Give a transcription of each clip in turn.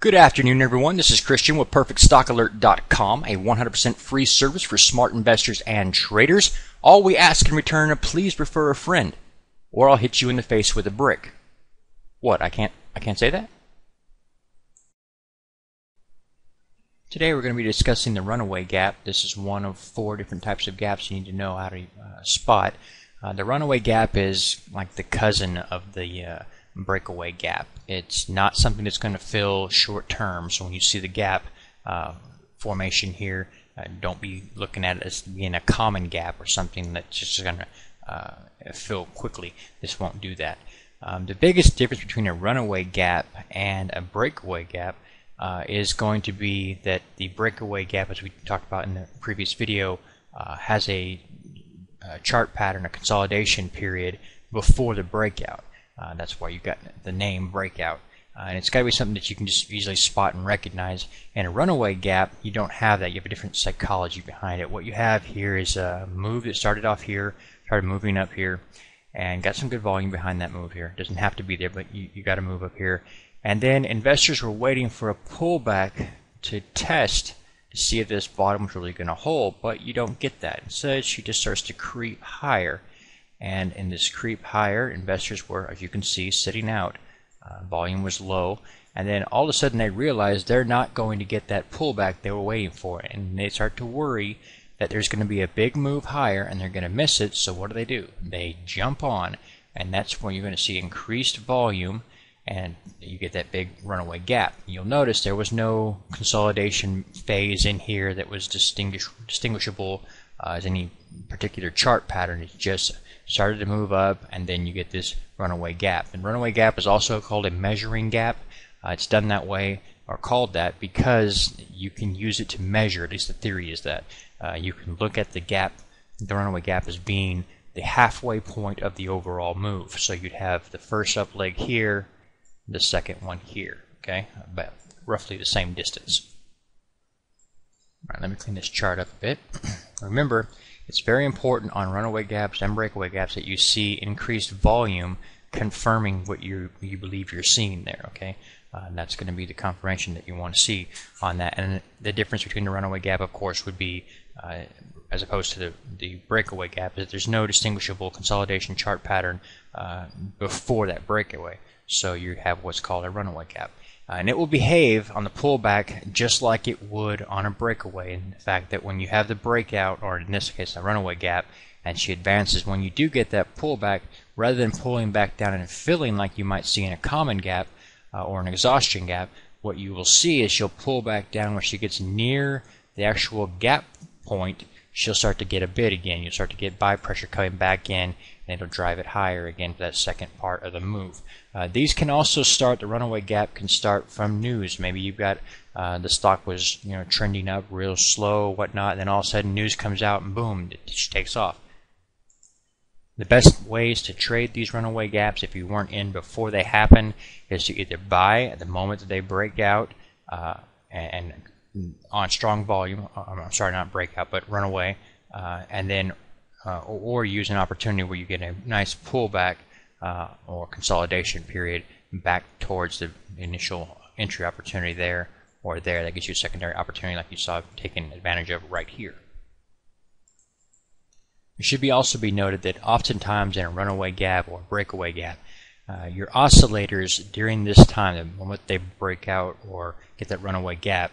Good afternoon, everyone. This is Christian with PerfectStockAlert.com, a 100% free service for smart investors and traders. All we ask in return is please refer a friend, or I'll hit you in the face with a brick. What? I can't say that? Today we're going to be discussing the runaway gap. This is one of 4 different types of gaps you need to know how to spot. The runaway gap is like the cousin of the breakaway gap. It's not something that's going to fill short term, so when you see the gap formation here, don't be looking at it as being a common gap or something that's just going to fill quickly. This won't do that. The biggest difference between a runaway gap and a breakaway gap is going to be that the breakaway gap, as we talked about in the previous video, has a chart pattern, a consolidation period before the breakout. That's why you got the name breakout. And it's got to be something that you can just easily spot and recognize. In a runaway gap, you don't have that. You have a different psychology behind it. What you have here is a move that started off here, started moving up here, and got some good volume behind that move here. It doesn't have to be there, but you got to move up here. And then investors were waiting for a pullback to test to see if this bottom was really going to hold, but you don't get that. Instead, she just starts to creep higher. And in this creep higher, investors were, as you can see, sitting out. Volume was low. And then all of a sudden they realized they're not going to get that pullback they were waiting for. And they start to worry that there's going to be a big move higher and they're going to miss it. So what do? They jump on. And that's when you're going to see increased volume. And you get that big runaway gap. You'll notice there was no consolidation phase in here that was distinguishable as any particular chart pattern. It just started to move up, and then you get this runaway gap. And runaway gap is also called a measuring gap. It's done that way, or called that, because you can use it to measure. At least the theory is that you can look at the gap, the runaway gap, as being the halfway point of the overall move. So you'd have the first up leg here, the second one here, okay, about roughly the same distance. All right, let me clean this chart up a bit. Remember, it's very important on runaway gaps and breakaway gaps that you see increased volume confirming what you believe you're seeing there, okay? And that's going to be the confirmation that you want to see on that. And the difference between the runaway gap, of course, would be, as opposed to the breakaway gap, is that there's no distinguishable consolidation chart pattern before that breakaway. So you have what's called a runaway gap. And it will behave on the pullback just like it would on a breakaway. In the fact that when you have the breakout, or in this case a runaway gap, and she advances, when you do get that pullback, rather than pulling back down and filling like you might see in a common gap or an exhaustion gap, what you will see is she'll pull back down when she gets near the actual gap point. She'll start to get a bid again. You'll start to get buy pressure coming back in, and it'll drive it higher again for that second part of the move. These can also start, the runaway gap can start from news. Maybe you've got the stock was trending up real slow, whatnot, and then all of a sudden news comes out and boom, it just takes off. The best ways to trade these runaway gaps, if you weren't in before they happen, is to either buy at the moment that they break out and on strong volume, I'm sorry, not breakout, but runaway, and then or use an opportunity where you get a nice pullback or consolidation period back towards the initial entry opportunity there or there. That gives you a secondary opportunity like you saw taken advantage of right here. It should also be noted that oftentimes in a runaway gap or breakaway gap, your oscillators during this time, the moment they break out or get that runaway gap,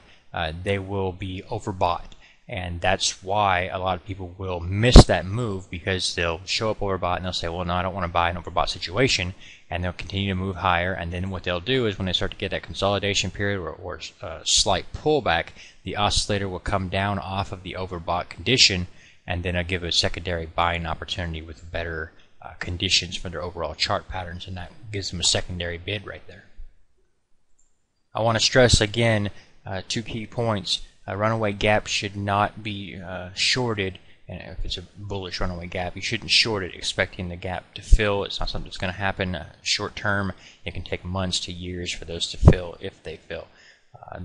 they will be overbought. And that's why a lot of people will miss that move, because they'll show up overbought and they'll say, well, no, I don't want to buy an overbought situation, and they'll continue to move higher. And then what they'll do is when they start to get that consolidation period or slight pullback, the oscillator will come down off of the overbought condition, and then it'll give a secondary buying opportunity with better conditions for their overall chart patterns, and that gives them a secondary bid right there. I want to stress again 2 key points. A runaway gap should not be shorted, and if it's a bullish runaway gap, you shouldn't short it expecting the gap to fill. It's not something that's going to happen short term. It can take months to years for those to fill, if they fill.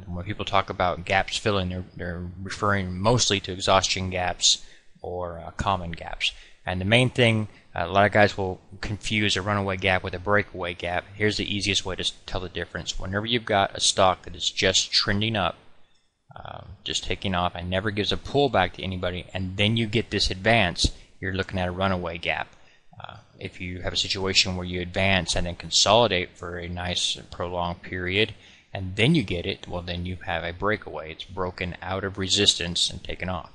When people talk about gaps filling, they're referring mostly to exhaustion gaps or common gaps. And the main thing, a lot of guys will confuse a runaway gap with a breakaway gap. Here's the easiest way to tell the difference. Whenever you've got a stock that is just trending up, just taking off and never gives a pullback to anybody, and then you get this advance, you're looking at a runaway gap. If you have a situation where you advance and then consolidate for a nice prolonged period, and then you get it, well, then you have a breakaway. It's broken out of resistance and taken off.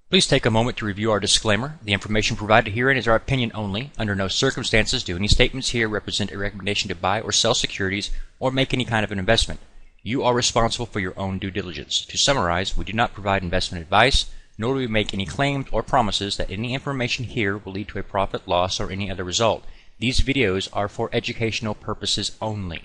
Please take a moment to review our disclaimer. The information provided herein is our opinion only. Under no circumstances do any statements here represent a recommendation to buy or sell securities or make any kind of an investment. You are responsible for your own due diligence. To summarize, we do not provide investment advice, nor do we make any claims or promises that any information here will lead to a profit, loss, or any other result. These videos are for educational purposes only.